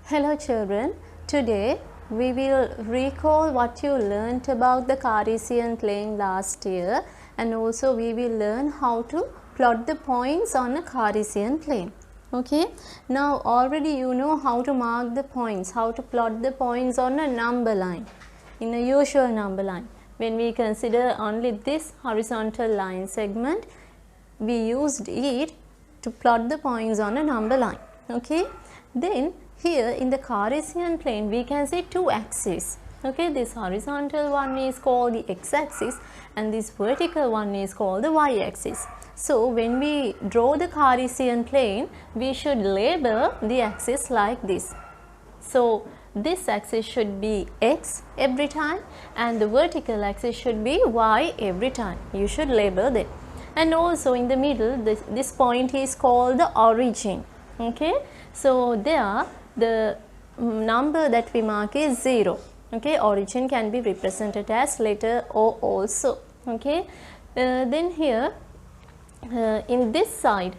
Hello children, today we will recall what you learnt about the Cartesian plane last year, and also we will learn how to plot the points on a Cartesian plane. Okay, now already you know how to mark the points, how to plot the points on a number line, in a usual number line. When we consider only this horizontal line segment, we used it to plot the points on a number line. Okay, then here in the Cartesian plane we can see two axes. Okay, this horizontal one is called the x-axis and this vertical one is called the y-axis. So when we draw the Cartesian plane, we should label the axis like this. So this axis should be x every time and the vertical axis should be y every time. You should label them. And also in the middle, this point is called the origin. Okay, so there the number that we mark is 0. Okay, origin can be represented as letter O also. Okay, then here in this side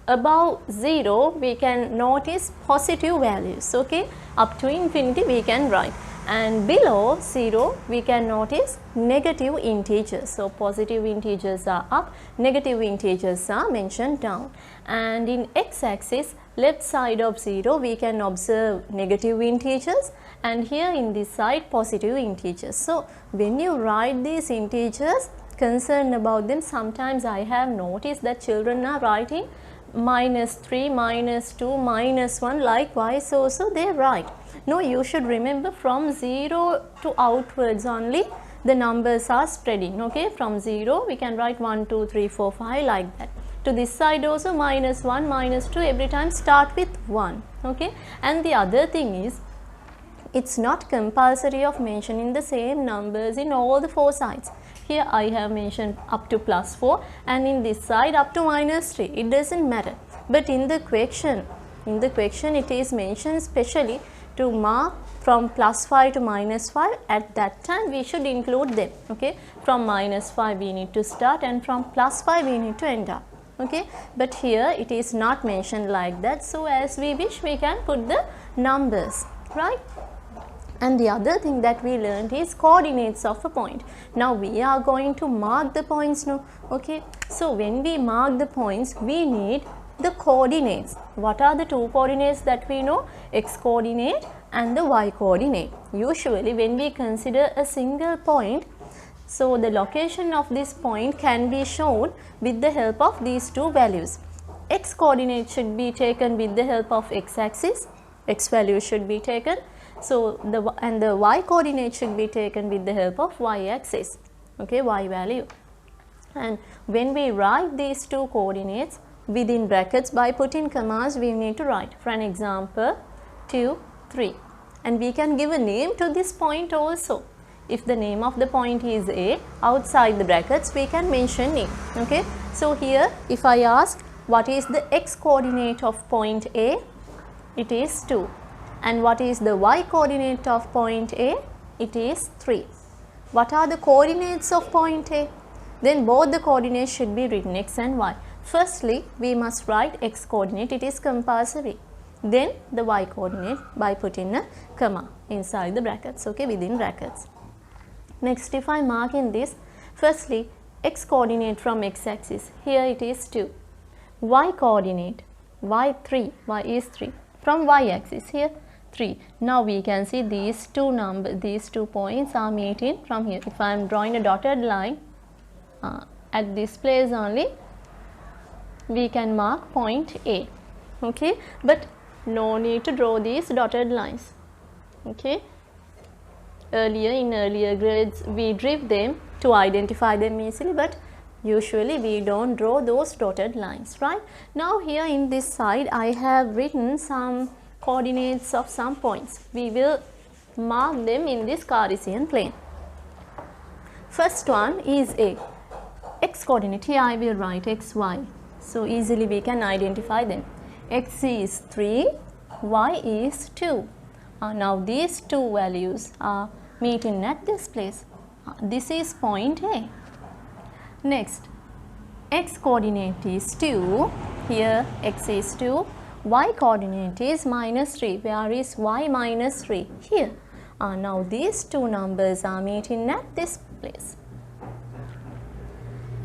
above 0 we can notice positive values. Okay, up to infinity we can write, and below 0 we can notice negative integers. So positive integers are up, negative integers are mentioned down. And in x-axis, left side of 0 we can observe negative integers, and here in this side positive integers. So when you write these integers, concerned about them, sometimes I have noticed that children are writing -3, -2, -1, likewise also they write. No, you should remember from 0 to outwards only the numbers are spreading. Okay, from 0 we can write 1, 2, 3, 4, 5 like that. To this side also -1, -2, every time start with 1. Okay, and the other thing is, it's not compulsory of mentioning the same numbers in all the four sides. Here I have mentioned up to +4 and in this side up to -3. It doesn't matter. But in the question it is mentioned specially to mark from +5 to -5. At that time we should include them. Okay, from -5 we need to start and from +5 we need to end up. Okay, but here it is not mentioned like that. So as we wish we can put the numbers, right? And the other thing that we learned is coordinates of a point. Now we are going to mark the points now. Okay, so when we mark the points we need the coordinates. What are the two coordinates that we know? X coordinate and the y coordinate. Usually when we consider a single point, so the location of this point can be shown with the help of these two values. X coordinate should be taken with the help of x-axis, x value should be taken. So the y coordinate should be taken with the help of y-axis. Okay, y value. And when we write these two coordinates within brackets by putting commas, we need to write, for an example, 2, 3. And we can give a name to this point also. If the name of the point is A, outside the brackets we can mention name. Okay, so here if I ask what is the x coordinate of point A, it is 2. And what is the y coordinate of point A? It is 3. What are the coordinates of point A? Then both the coordinates should be written, x and y. Firstly, we must write x coordinate, it is compulsory. Then the y coordinate by putting a comma inside the brackets, okay, within brackets. Next, if I mark in this, firstly x coordinate from x-axis, here it is 2. Y coordinate, y 3, y is 3. From y-axis, here 3. Now we can see these two points are meeting from here. If I am drawing a dotted line at this place only, we can mark point A. Okay, but no need to draw these dotted lines. Okay, in earlier grades we drew them to identify them easily, but usually we don't draw those dotted lines, right? Now here in this side I have written some coordinates of some points. We will mark them in this Cartesian plane. First one is A. X coordinate, here I will write x, y. So easily we can identify them. X is 3, y is 2. Now these two values are meeting at this place. This is point A. Next, x coordinate is 2, here x is 2, y coordinate is minus 3. Where is y minus 3? Here. Now these two numbers are meeting at this place.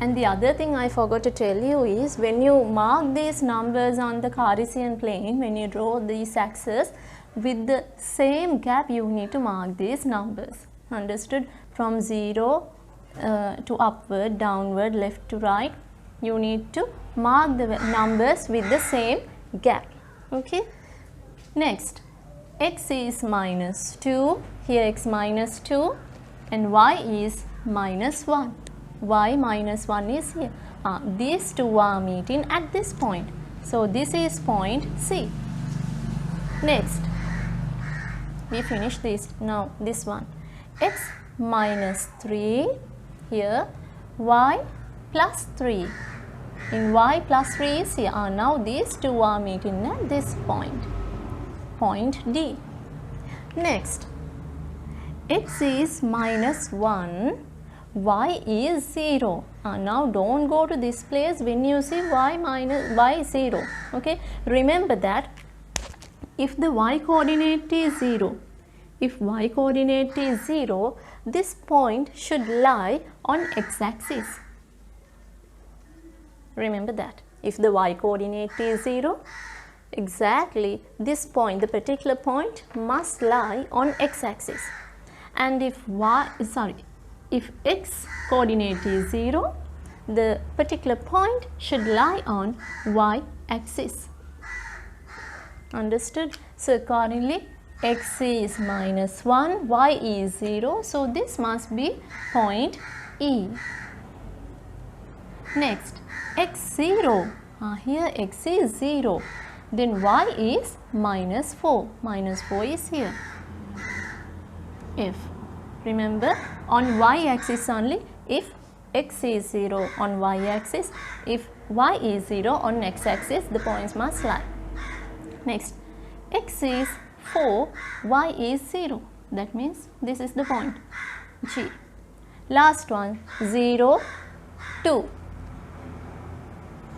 And the other thing I forgot to tell you is, when you mark these numbers on the Cartesian plane, when you draw these axes, with the same gap you need to mark these numbers. Understood? From 0 to upward, downward, left to right, you need to mark the numbers with the same gap. Okay. Next, x is minus 2, here x minus 2, and y is minus 1. Y minus 1 is here. These two are meeting at this point. So this is point C. Next, we finish this. Now this one, x minus 3, here y plus 3. In y plus 3 is here. Now these two are meeting at this point, point D. Next, x is minus 1, y is 0. Now don't go to this place when you see y 0. Okay, remember that if the y coordinate is 0, this point should lie on x-axis. Remember that. If the y coordinate is 0, exactly this point, the particular point, must lie on x-axis. And if x coordinate is 0, the particular point should lie on y-axis. Understood? So accordingly, x is minus 1, y is 0. So this must be point E. Next, x0. Here x is 0. Then y is minus 4. Minus 4 is here. If, remember, on y-axis only, if x is 0 on y-axis, if y is 0 on x-axis, the points must lie. Next, x is 4, y is 0. That means this is the point G. Last one, 0, 2,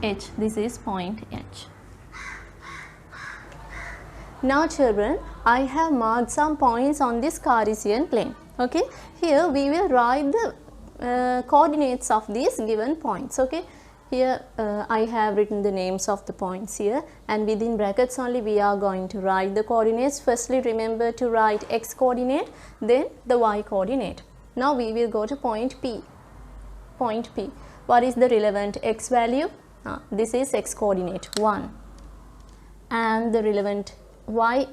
H. This is point H. Now children, I have marked some points on this Cartesian plane. Okay, here we will write the coordinates of these given points. Okay, here I have written the names of the points here, and within brackets only we are going to write the coordinates. Firstly, remember to write x coordinate, then the y coordinate. Now we will go to point P. Point P. What is the relevant x value? This is x coordinate 1, and the relevant y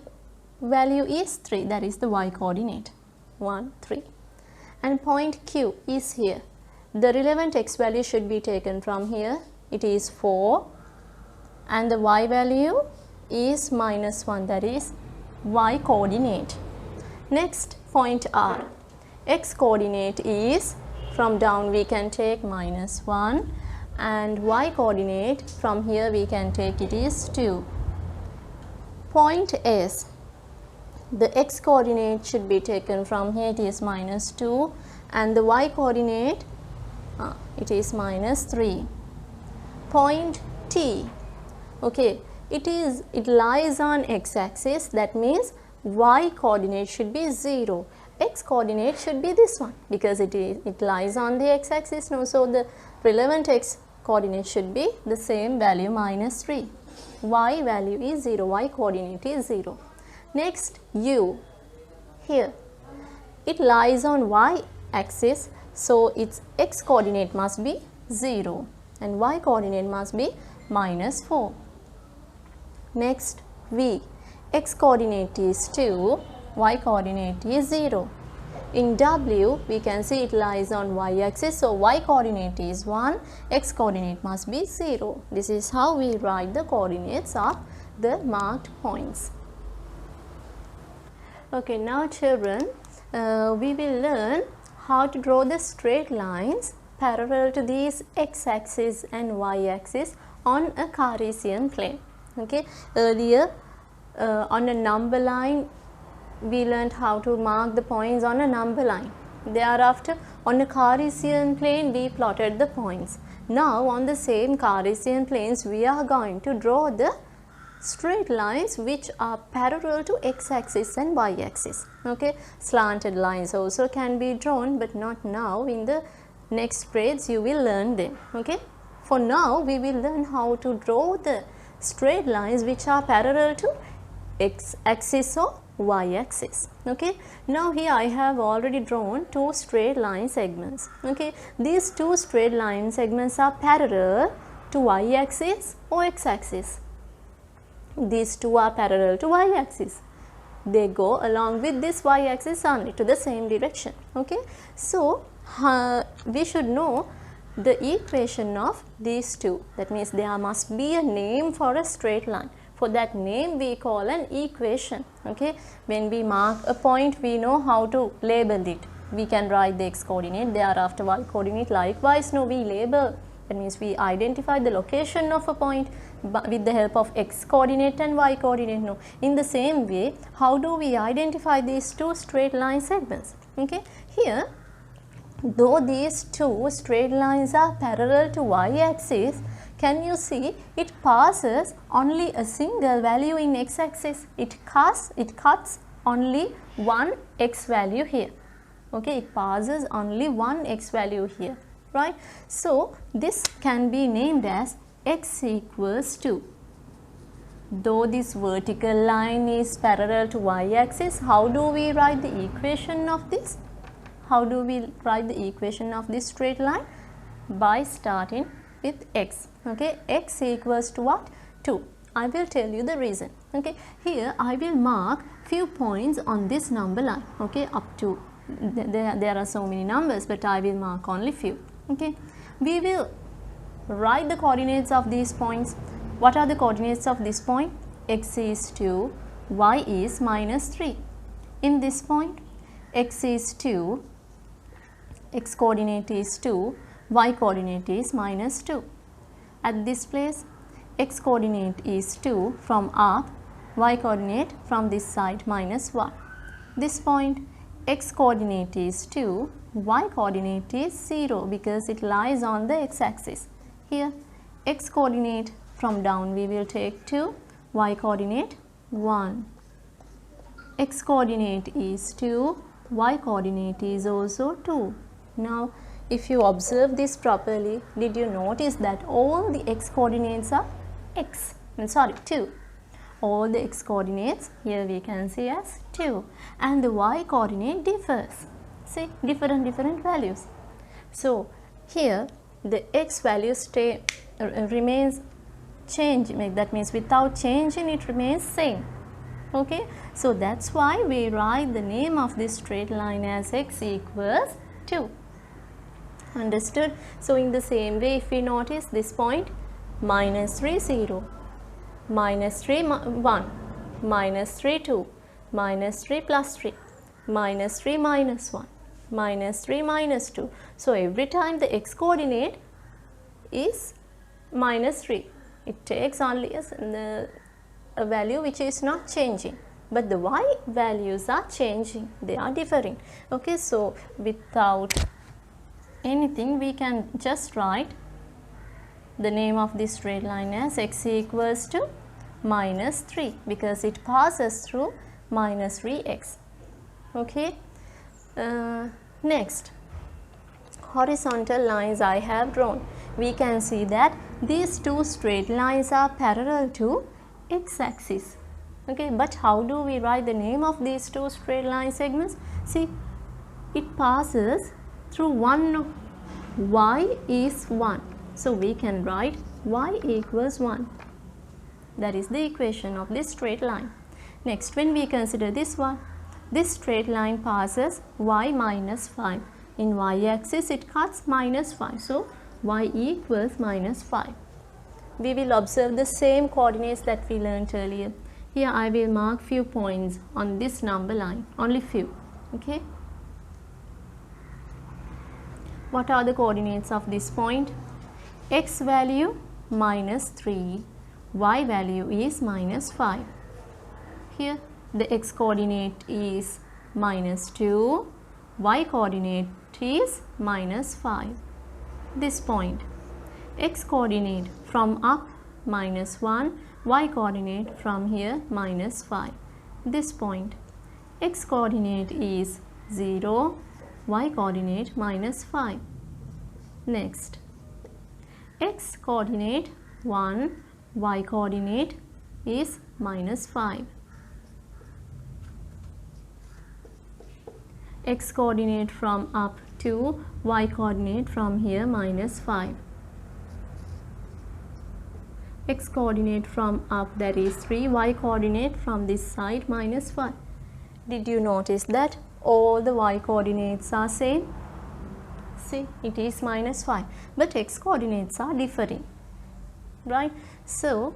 value is 3, that is the y coordinate 1, 3. And point Q is here. The relevant x value should be taken from here. It is 4, and the y value is minus 1, that is y coordinate. Next, point R. X coordinate is, from down we can take minus 1, and y coordinate from here we can take, it is 2. Point S. The x coordinate should be taken from here, it is minus 2, and the y coordinate it is minus 3. Point T. Okay, it lies on x-axis, that means y coordinate should be 0. X coordinate should be this one because it lies on the x-axis. No, so the relevant x coordinate should be the same value, minus 3. Y value is 0, y coordinate is 0. Next, U. Here, it lies on y-axis, so its x coordinate must be 0 and y coordinate must be minus 4. Next, V. X coordinate is 2, y coordinate is 0. In W, we can see it lies on y-axis, so y coordinate is 1, x coordinate must be 0. This is how we write the coordinates of the marked points. Okay, now children, we will learn how to draw the straight lines parallel to these x-axis and y-axis on a Cartesian plane. Okay, earlier on a number line, we learned how to mark the points on a number line. Thereafter, on a Cartesian plane, we plotted the points. Now, on the same Cartesian planes, we are going to draw the straight lines which are parallel to x-axis and y-axis. Okay, slanted lines also can be drawn, but not now. In the next grades you will learn them. Okay, for now we will learn how to draw the straight lines which are parallel to x-axis or y-axis. Okay, now here I have already drawn two straight line segments. Okay, these two straight line segments are parallel to y-axis or x-axis. These two are parallel to y-axis. They go along with this y-axis only to the same direction. Okay, so we should know the equation of these two. That means there must be a name for a straight line. For that name we call an equation. Okay, when we mark a point we know how to label it. We can write the x coordinate, thereafter y coordinate. Likewise, no, we label. That means we identify the location of a point with the help of x coordinate and y coordinate. No, in the same way, how do we identify these two straight line segments? Okay, here, though these two straight lines are parallel to y-axis, can you see it passes only a single value in x-axis. It cuts only one x value here. Okay, it passes only one x value here, right? So this can be named as x equals to, though this vertical line is parallel to y-axis, how do we write the equation of this? How do we write the equation of this straight line? By starting with x. Okay, x equals to what? 2. I will tell you the reason. Okay, here I will mark few points on this number line. Okay, up to there are so many numbers, but I will mark only few. Okay, we will write the coordinates of these points. What are the coordinates of this point? X is 2, y is minus 3. In this point, x is 2, x coordinate is 2, y coordinate is minus 2. At this place, x coordinate is 2 from up, y coordinate from this side minus 1. This point, x coordinate is 2, y coordinate is 0 because it lies on the x-axis. Here, x coordinate from down we will take 2, y coordinate 1. X coordinate is 2, y coordinate is also 2. Now, if you observe this properly, did you notice that all the x coordinates are 2. All the x coordinates here we can see as 2, and the y coordinate differs. See, different values. So here the x value remains changing. That means without changing it remains same. Okay, so that's why we write the name of this straight line as x equals 2. Understood? So in the same way, if we notice this point, minus 3 0, minus 3 1, minus 3 2, minus 3 plus 3, minus 3 minus 1, minus 3 minus 2. So every time the x coordinate is minus 3, it takes only a value which is not changing, but the y values are changing, they are differing. Okay, so without anything we can just write the name of this straight line as x equals to minus 3 because it passes through minus 3x. Okay, next, horizontal lines I have drawn. We can see that these two straight lines are parallel to x-axis. Okay, but how do we write the name of these two straight line segments? See, it passes through one, y is 1. So we can write y equals 1. That is the equation of this straight line. Next, when we consider this one, this straight line passes y minus 5. In y-axis it cuts minus 5. So y equals minus 5. We will observe the same coordinates that we learned earlier. Here I will mark few points on this number line, only few. Okay. What are the coordinates of this point? X value minus 3, y value is minus 5. Here the x coordinate is minus 2, y coordinate is minus 5. This point, x coordinate from up minus 1, y coordinate from here minus 5. This point, x coordinate is 0, y coordinate minus 5. Next, x coordinate 1, y coordinate is minus 5. X coordinate from up 2, y coordinate from here minus 5. X coordinate from up, that is 3, y coordinate from this side minus 5. Did you notice that all the y coordinates are same? See, it is minus 5, but x coordinates are differing, right? So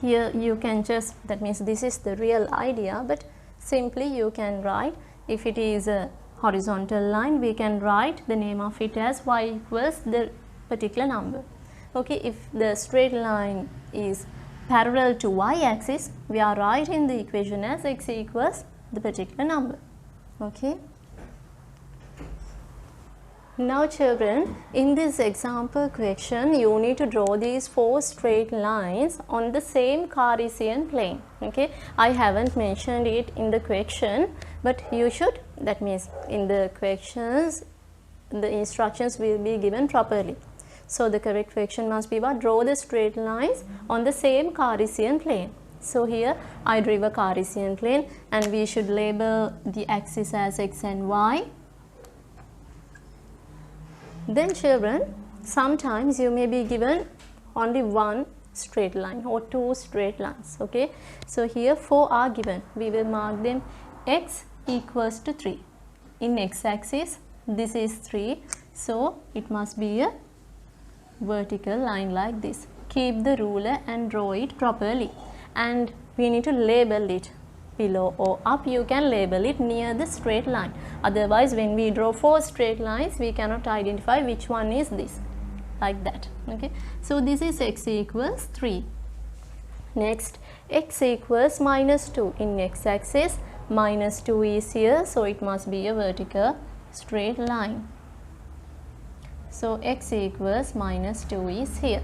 here you can just, that means this is the real idea, but simply you can write, if it is a horizontal line, we can write the name of it as y equals the particular number. Okay, if the straight line is parallel to y axis, we are writing the equation as x equals the particular number. Okay. Now children, in this example question, you need to draw these 4 straight lines on the same Cartesian plane. Okay, I haven't mentioned it in the question, but you should, that means in the questions, the instructions will be given properly. So the correct question must be what? Draw the straight lines on the same Cartesian plane. So here I drew a Cartesian plane and we should label the axis as x and y. Then children, sometimes you may be given only one straight line or 2 straight lines. Okay, so here 4 are given. We will mark them x equals to 3. In x axis this is 3, so it must be a vertical line like this. Keep the ruler and draw it properly, and we need to label it below or up. You can label it near the straight line, otherwise when we draw 4 straight lines we cannot identify which one is this, like that. Okay, so this is x equals 3. Next, x equals minus 2. In x axis minus 2 is here, so it must be a vertical straight line. So x equals minus 2 is here,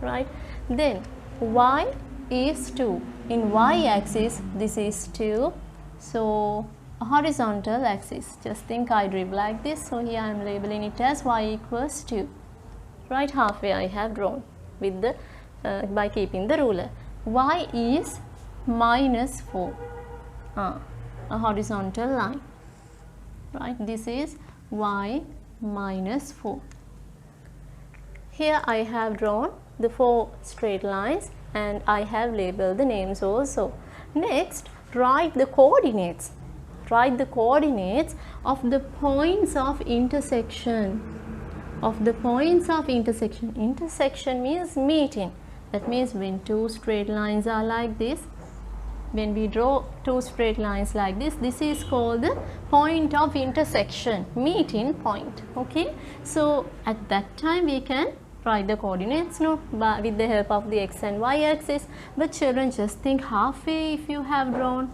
right? Then y is 2. In y axis this is 2, so a horizontal axis, just think I drew like this, so here I am labeling it as y equals 2. Right, halfway I have drawn with the by keeping the ruler. Y is minus 4, a horizontal line, right? This is y minus 4. Here I have drawn the 4 straight lines and I have labeled the names also. Next, write the coordinates. Write the coordinates of the points of intersection. Intersection means meeting. That means when 2 straight lines are like this, when we draw 2 straight lines like this, this is called the point of intersection, meeting point. Okay, so at that time we can write the coordinates with the help of the x and y axis. But children, just think halfway if you have drawn,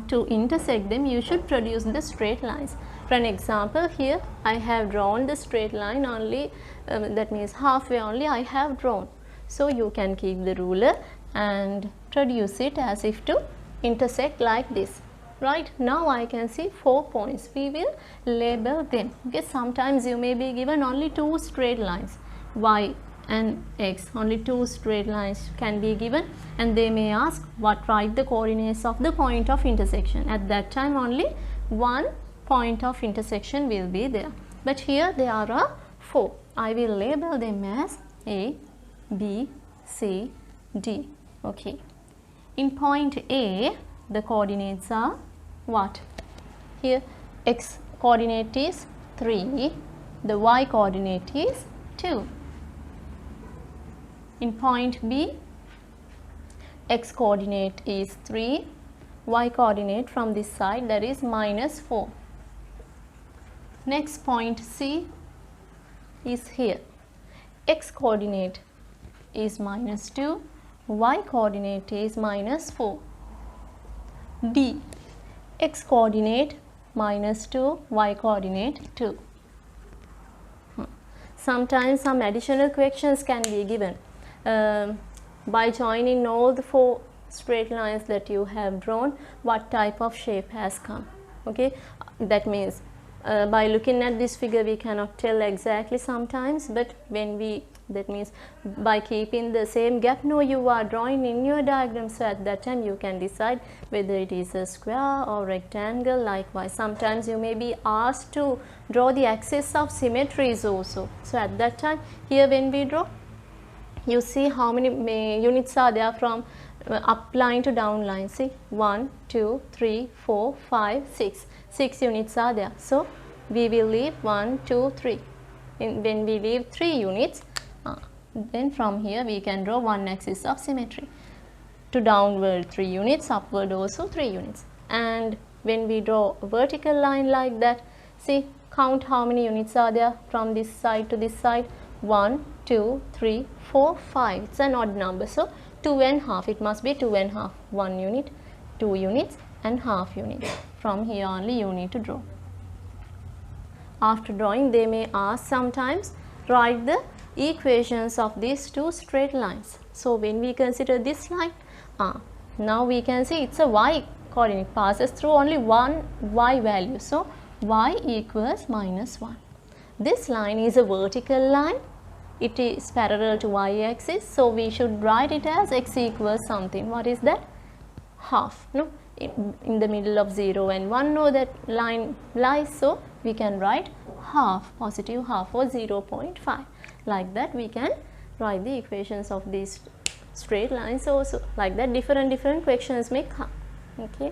to intersect them you should produce the straight lines. For an example, here I have drawn the straight line only, that means halfway only I have drawn. So you can keep the ruler and produce it as if to intersect like this. Right, now I can see 4 points. We will label them. Okay, sometimes you may be given only 2 straight lines, y and x, only 2 straight lines can be given, and they may ask what write the coordinates of the point of intersection. At that time only one point of intersection will be there, but here there are 4. I will label them as A, B, C, D. Okay, in point A the coordinates are what? Here x coordinate is 3, the y coordinate is 2. In point B, x coordinate is 3, y coordinate from this side, that is minus 4. Next, point C is here. X coordinate is minus 2, y coordinate is minus 4. D, x coordinate minus 2, y coordinate 2. Sometimes some additional questions can be given. by joining all the 4 straight lines that you have drawn, what type of shape has come. Okay, that means by looking at this figure we cannot tell exactly sometimes, but when we, that means by keeping the same gap no you are drawing in your diagram, so at that time you can decide whether it is a square or rectangle. Likewise, sometimes you may be asked to draw the axis of symmetries also, so at that time here when we draw, you see how many units are there from up line to down line. See, 1 2 3 4 5 6 units are there, so we will leave 1 2 3. When we leave 3 units, then from here we can draw one axis of symmetry. To downward 3 units, upward also 3 units. And when we draw a vertical line like that, see, count how many units are there from this side to this side. 1 2 3 4 5. It's an odd number, so 2 and half, it must be 2 and half. 1 unit, 2 units and half units. From here only you need to draw. After drawing, they may ask sometimes, write the equations of these 2 straight lines. So when we consider this line, now we can see it's a y coordinate, passes through only one y value, so y equals -1. This line is a vertical line, it is parallel to y axis, so we should write it as x equals something. What is that? Half. No, in the middle of 0 and 1 no, that line lies, so we can write half, positive half, or 0.5. Like that we can write the equations of these straight lines also. Like that different questions may come. Okay.